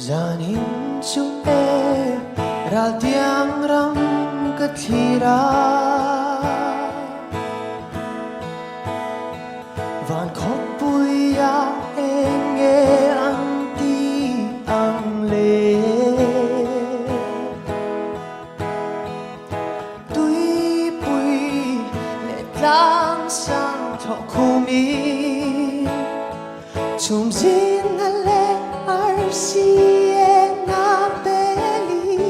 Zanin chu e ral tiang ram kathira van khóc puya enge ang ti ang le tui pui le tlang sang thọ khumi chum zin na le arsi e na beli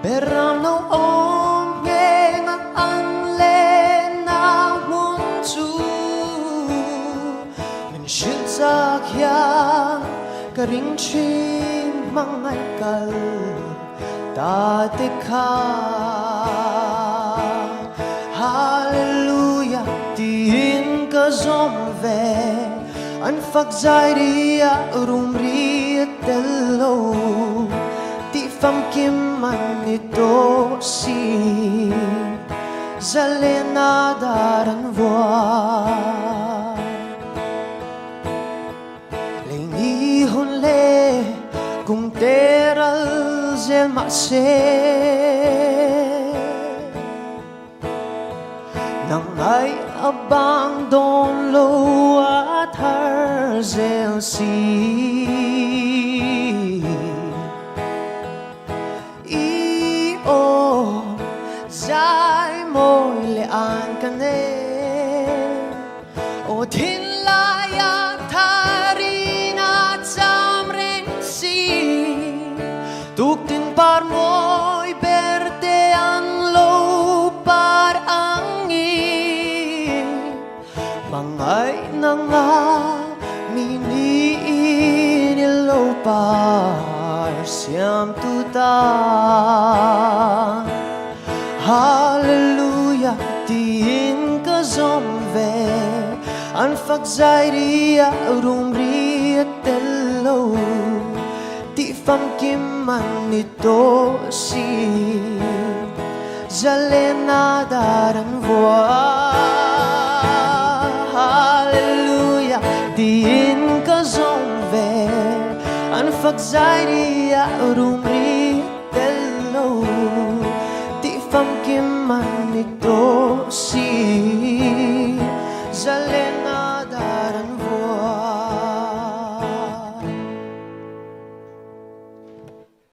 beram no om nge ngang ang le na mun chu min shil sa kyang ka ring chin mangai kal ta te kha hallelujah tin ka zom ve an phak zai ria rum ria tello ti fam kim man ni to si zalena daran voa lengi hun le kum teral zel ma se nang ai abang don lo at har zel si i o zai moi le an kane o thin la ya tharina cham reng si tuk tin par moi berde an lo par angin mangai nanga mini inilo par siam tuta hallelujah tin ka zom ve an phak zai ria rum ria tello ti fam kim man ni to si zalena daran voa hallelujah tin ka zom ve an phak zai ria rum